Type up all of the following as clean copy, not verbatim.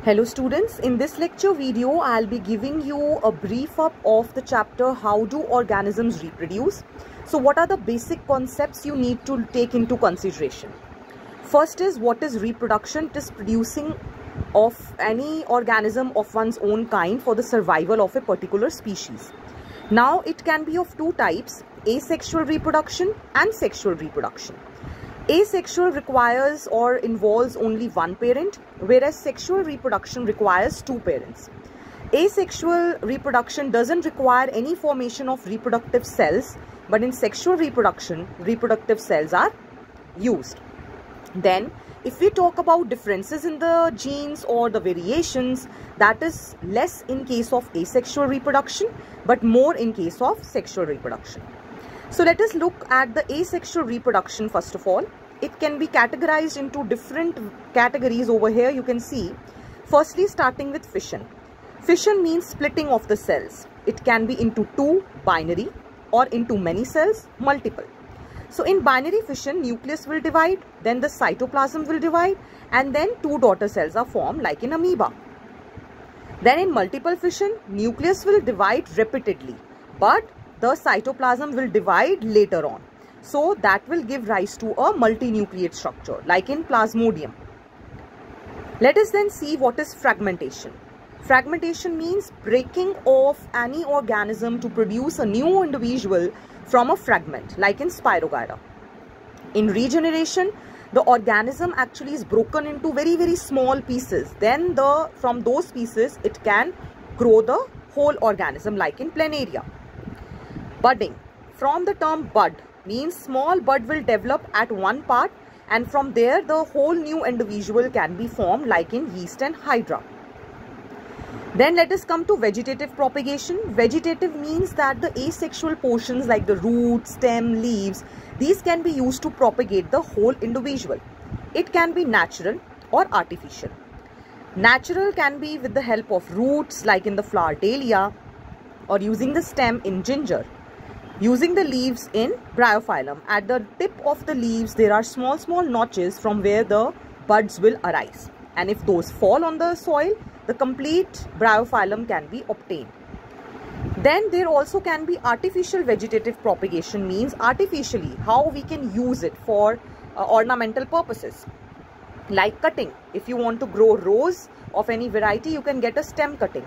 Hello students, in this lecture video I'll be giving you a brief up of the chapter how do organisms reproduce. So what are the basic concepts you need to take into consideration? First is what is reproduction? It is producing of any organism of one's own kind for the survival of a particular species. Now it can be of two types, asexual reproduction and sexual reproduction. Asexual requires or involves only one parent, whereas sexual reproduction requires two parents. Asexual reproduction doesn't require any formation of reproductive cells, but in sexual reproduction, reproductive cells are used. Then, if we talk about differences in the genes or the variations, that is less in case of asexual reproduction, but more in case of sexual reproduction. So let us look at the asexual reproduction first of all. It can be categorized into different categories over here. You can see, firstly starting with fission. Fission means splitting of the cells. It can be into two, binary, or into many cells, multiple. So in binary fission, nucleus will divide, then the cytoplasm will divide, and then two daughter cells are formed like in amoeba. Then in multiple fission, nucleus will divide repeatedly, but the cytoplasm will divide later on. So that will give rise to a multinucleate structure like in Plasmodium. Let us then see what is fragmentation. Fragmentation means breaking off any organism to produce a new individual from a fragment like in Spirogyra. In regeneration, the organism actually is broken into very small pieces. Then from those pieces it can grow the whole organism like in Planaria. Budding. From the term bud means small bud will develop at one part, and from there the whole new individual can be formed like in yeast and hydra. Then let us come to vegetative propagation. Vegetative means that the asexual portions like the root, stem, leaves, these can be used to propagate the whole individual. It can be natural or artificial. Natural can be with the help of roots like in the flower dahlia, or using the stem in ginger. Using the leaves in Bryophyllum. At the tip of the leaves there are small notches from where the buds will arise, and if those fall on the soil, the complete Bryophyllum can be obtained. Then there also can be artificial vegetative propagation, means artificially how we can use it for ornamental purposes, like cutting. If you want to grow rose of any variety, you can get a stem cutting.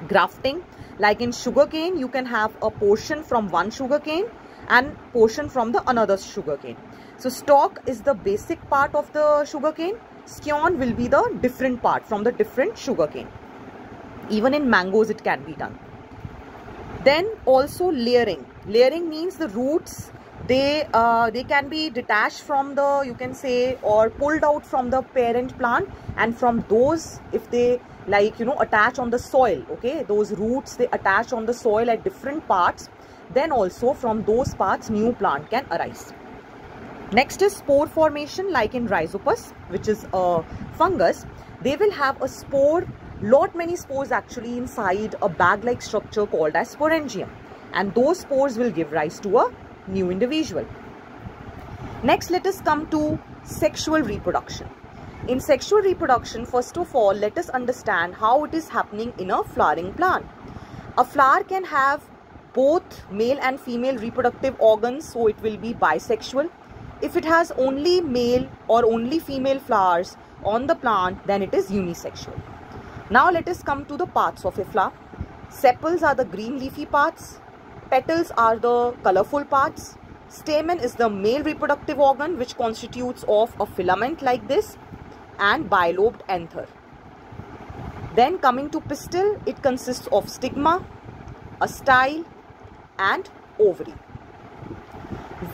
Grafting, like in sugarcane, you can have a portion from one sugarcane and portion from the another sugarcane. So stalk is the basic part of the sugarcane. Scion will be the different part from the different sugarcane. Even in mangoes it can be done. Then also layering. Layering means the roots, they can be detached from the, you can say, or pulled out from the parent plant, and from those, if they attach on the soil, okay, those roots they attach on the soil at different parts, then also from those parts new plant can arise. Next is spore formation, like in Rhizopus, which is a fungus. They will have a spore, many spores actually inside a bag like structure called as sporangium, and those spores will give rise to a new individual. Next, let us come to sexual reproduction. In sexual reproduction, first of all, let us understand how it is happening in a flowering plant. A flower can have both male and female reproductive organs, so it will be bisexual. If it has only male or only female flowers on the plant, then it is unisexual. Now let us come to the parts of a flower. Sepals are the green leafy parts. Petals are the colorful parts. Stamen is the male reproductive organ, which constitutes of a filament like this, and bilobed anther. Then coming to pistil, it consists of stigma, a style, and ovary.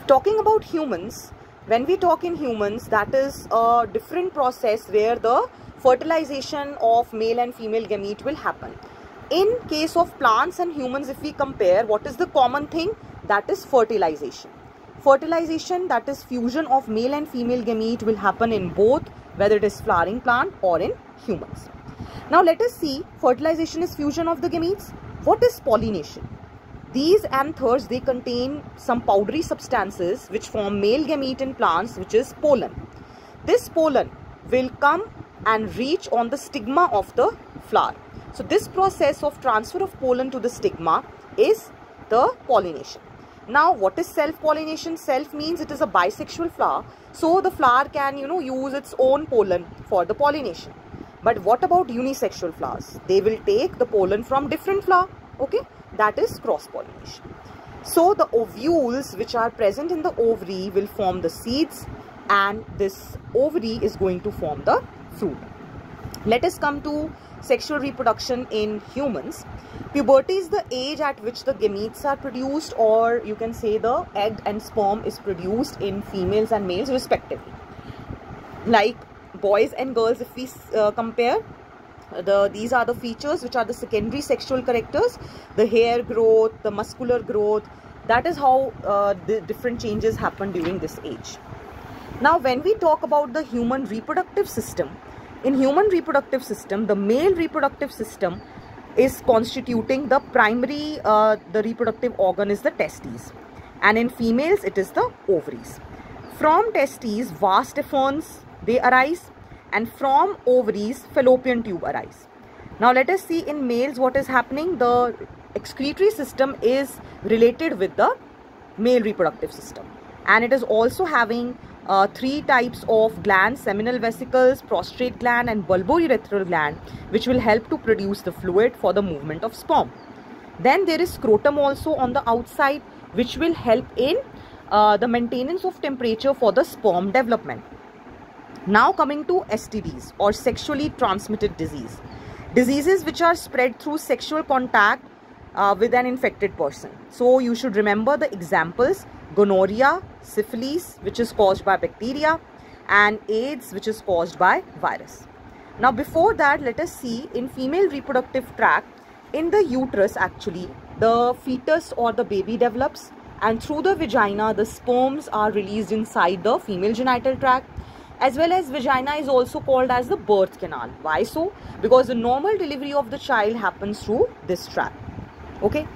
Talking about humans, when we talk in humans, that is a different process where the fertilization of male and female gamete will happen. In case of plants and humans, if we compare, what is the common thing? That is fertilization. Fertilization, that is fusion of male and female gamete, will happen in both, whether it is flowering plant or in humans. Now let us see, fertilization is fusion of the gametes. What is pollination? These anthers, they contain some powdery substances which form male gamete in plants, which is pollen. This pollen will come and reach on the stigma of the flower. So this process of transfer of pollen to the stigma is the pollination. Now what is self-pollination? Self means it is a bisexual flower. So the flower can, use its own pollen for the pollination. But what about unisexual flowers? They will take the pollen from different flower. Okay, that is cross-pollination. So the ovules which are present in the ovary will form the seeds, and this ovary is going to form the fruit. Let us come to sexual reproduction in humans. Puberty is the age at which the gametes are produced, or you can say the egg and sperm is produced in females and males respectively. Like boys and girls, if we compare, these are the features which are the secondary sexual characters, the hair growth, the muscular growth. That is how the different changes happen during this age. Now when we talk about the human reproductive system, in human reproductive system, the male reproductive system is constituting the primary, the reproductive organ is the testes, and in females it is the ovaries. From testes, vas deferens they arise, and from ovaries fallopian tube arise. Now let us see in males what is happening. The excretory system is related with the male reproductive system, and it is also having three types of glands: seminal vesicles, prostate gland, and bulbourethral gland, which will help to produce the fluid for the movement of sperm. Then there is scrotum also on the outside, which will help in the maintenance of temperature for the sperm development. Now coming to STDs, or sexually transmitted disease. Diseases which are spread through sexual contact with an infected person. So you should remember the examples: gonorrhea, syphilis, which is caused by bacteria, and AIDS, which is caused by virus. Now before that, let us see in female reproductive tract, in the uterus actually, the fetus or the baby develops, and through the vagina, the sperms are released inside the female genital tract. As well as vagina is also called as the birth canal. Why so? Because the normal delivery of the child happens through this tract. Okay.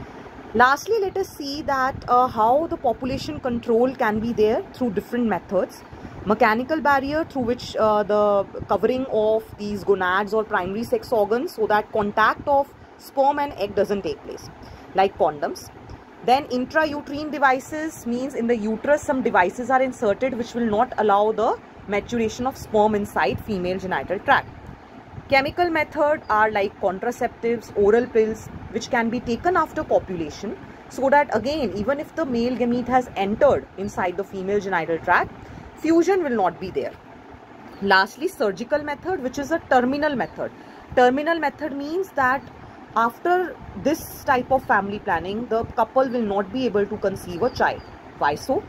Lastly, let us see that how the population control can be there through different methods. Mechanical barrier, through which the covering of these gonads or primary sex organs, so that contact of sperm and egg doesn't take place, like condoms. Then intrauterine devices means in the uterus some devices are inserted which will not allow the maturation of sperm inside female genital tract. Chemical method are like contraceptives, oral pills, which can be taken after copulation, so that again, even if the male gamete has entered inside the female genital tract, fusion will not be there. Lastly, surgical method, which is a terminal method. Terminal method means that after this type of family planning, the couple will not be able to conceive a child. Why so?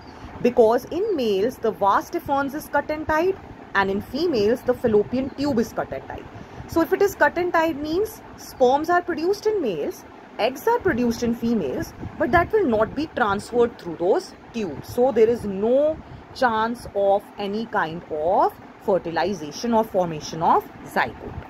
Because in males, the vas deferens is cut and tied, and in females, the fallopian tube is cut and tied. So if it is cut and tied, means sperms are produced in males, eggs are produced in females, but that will not be transferred through those tubes. So there is no chance of any kind of fertilization or formation of zygote.